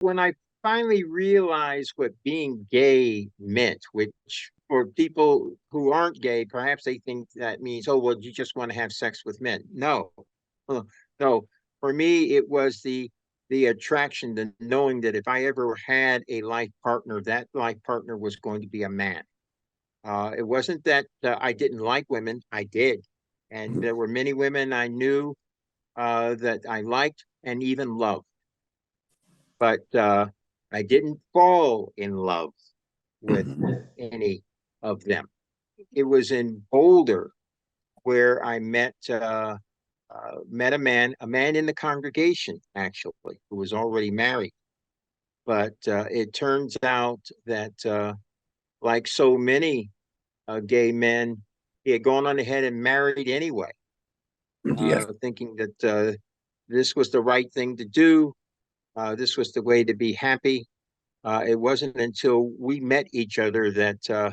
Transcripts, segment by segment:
When I finally realized what being gay meant, which for people who aren't gay, perhaps they think that means, oh, well, you just want to have sex with men. No. Uh, no. For me, it was the attraction, the knowing that if I ever had a life partner, that life partner was going to be a man. It wasn't that I didn't like women. I did. And there were many women I knew that I liked and even loved. But I didn't fall in love with any of them. It was in Boulder where I met a man in the congregation actually, who was already married. But it turns out that, like so many gay men, he had gone on ahead and married anyway, Yes. thinking that this was the right thing to do. This was the way to be happy. It wasn't until we met each other that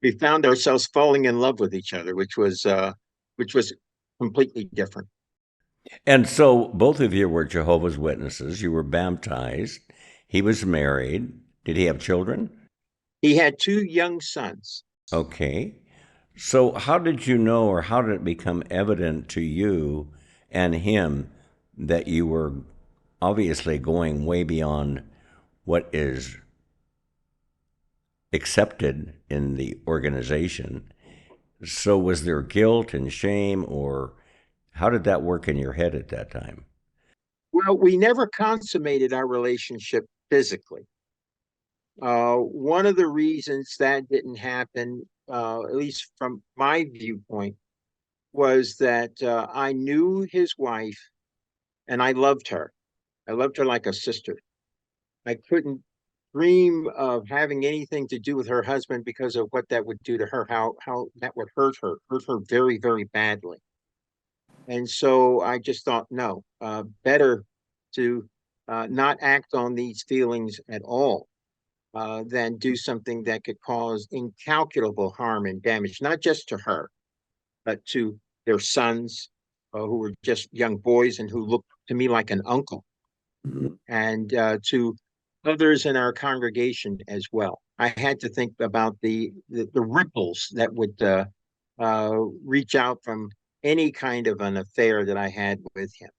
we found ourselves falling in love with each other, which was completely different. And so both of you were Jehovah's Witnesses. You were baptized. He was married. Did he have children? He had two young sons. Okay. So how did you know, or how did it become evident to you and him that you were obviously going way beyond what is accepted in the organization? So was there guilt and shame, or how did that work in your head at that time? Well, we never consummated our relationship physically. One of the reasons that didn't happen, at least from my viewpoint, was that I knew his wife and I loved her. I loved her like a sister. I couldn't dream of having anything to do with her husband because of what that would do to her, how that would hurt her very, very badly. And so I just thought, no, better to not act on these feelings at all than do something that could cause incalculable harm and damage, not just to her, but to their sons, who were just young boys and who looked to me like an uncle, and to others in our congregation as well. I had to think about the ripples that would reach out from any kind of an affair that I had with him.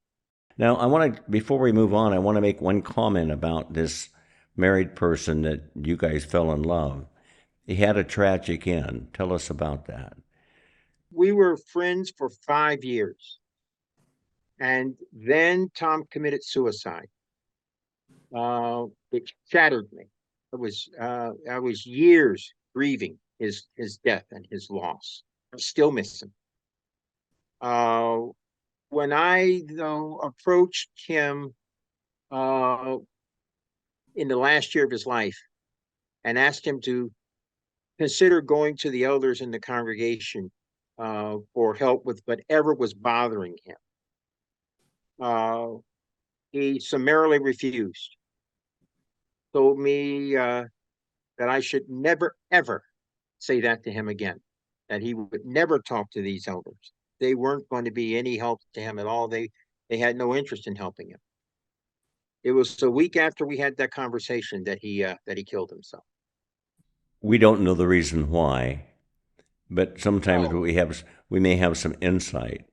Now, I want to, before we move on, I want to make one comment about this married person that you guys fell in love. He had a tragic end. Tell us about that. We were friends for 5 years, and then Tom committed suicide, which shattered me. I was years grieving his death and his loss. I still miss him. Uh, when I though approached him uh, in the last year of his life and asked him to consider going to the elders in the congregation for help with whatever was bothering him, uh, he summarily refused. Told me that I should never ever say that to him again. That he would never talk to these elders. They weren't going to be any help to him at all. They had no interest in helping him. It was a week after we had that conversation that he killed himself. We don't know the reason why, but sometimes No, we may have some insight.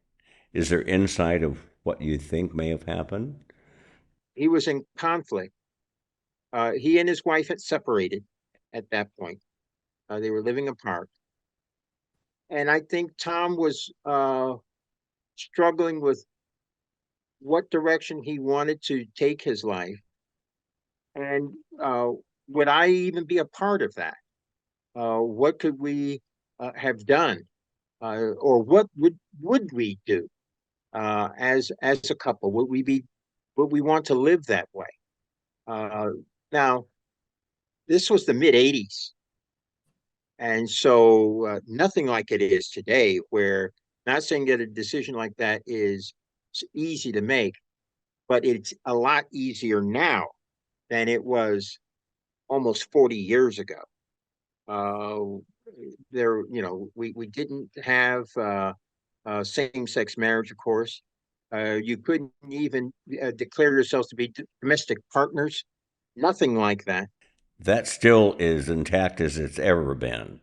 Is there insight of what you think may have happened? he was in conflict. He and his wife had separated at that point. They were living apart, and I think Tom was struggling with what direction he wanted to take his life, and would I even be a part of that? What could we have done, or what would we do as a couple? Would we want to live that way? Uh, Now, this was the mid '80s, and so nothing like it is today. Where, not saying that a decision like that is easy to make, but it's a lot easier now than it was almost 40 years ago. Uh, we didn't have same sex marriage, of course. You couldn't even declare yourselves to be domestic partners. Nothing like that. That still is intact as it's ever been.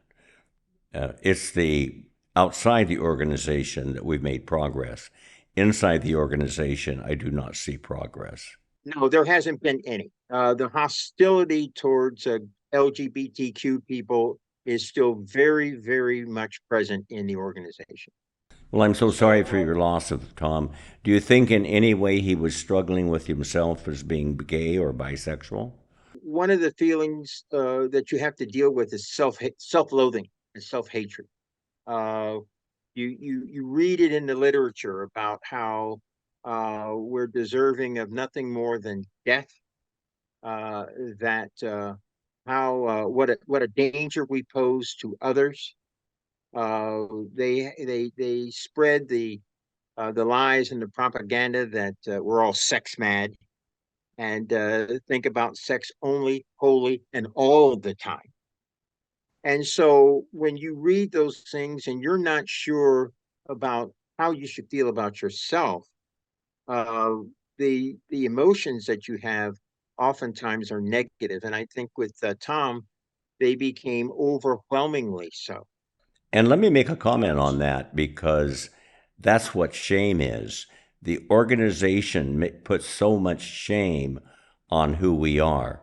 It's the outside the organization that we've made progress. Inside the organization, I do not see progress. No, there hasn't been any. The hostility towards LGBTQ people is still very, very much present in the organization. Well, I'm so sorry for So your loss of Tom. Do you think in any way he was struggling with himself as being gay or bisexual? one of the feelings that you have to deal with is self-loathing and self-hatred. Uh, you read it in the literature about how we're deserving of nothing more than death. Uh, that how what a danger we pose to others. They spread the lies and the propaganda that we're all sex mad and think about sex only, wholly, and all the time. And so when you read those things and you're not sure about how you should feel about yourself, uh, the emotions that you have oftentimes are negative. And I think with Tom, they became overwhelmingly so. And let me make a comment on that because that's what shame is. The organization puts so much shame on who we are.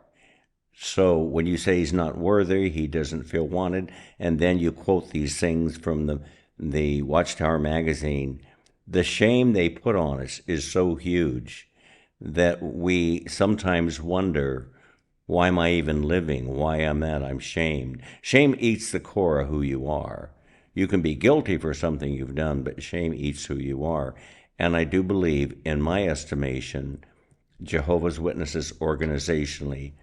So when you say he's not worthy, he doesn't feel wanted, and then you quote these things from the Watchtower magazine, the shame they put on us is so huge that we sometimes wonder, why am I even living? Why am that? I'm shamed. Shame eats the core of who you are. You can be guilty for something you've done, but shame eats who you are. And I do believe, in my estimation, Jehovah's Witnesses organizationally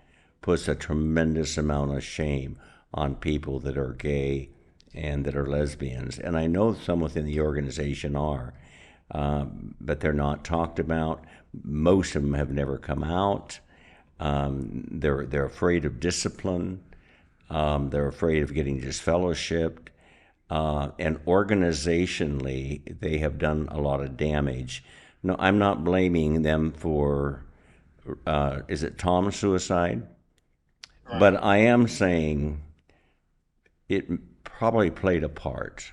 puts a tremendous amount of shame on people that are gay and that are lesbians. And I know some within the organization are, but they're not talked about. Most of them have never come out. They're afraid of discipline. They're afraid of getting disfellowshipped. And organizationally, they have done a lot of damage. No, I'm not blaming them for, is it Tom's suicide? Right. But I am saying it probably played a part.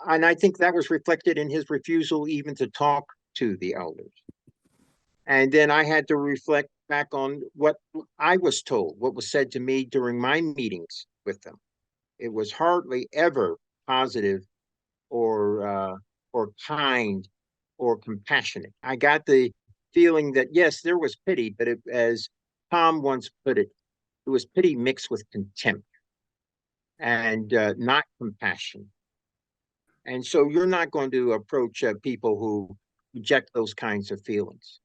And I think that was reflected in his refusal even to talk to the elders. And then I had to reflect back on what I was told, what was said to me during my meetings with them. It was hardly ever positive or kind or compassionate. I got the feeling that yes, there was pity, but as Tom once put it was pity mixed with contempt and not compassion. And so you're not going to approach people who reject those kinds of feelings.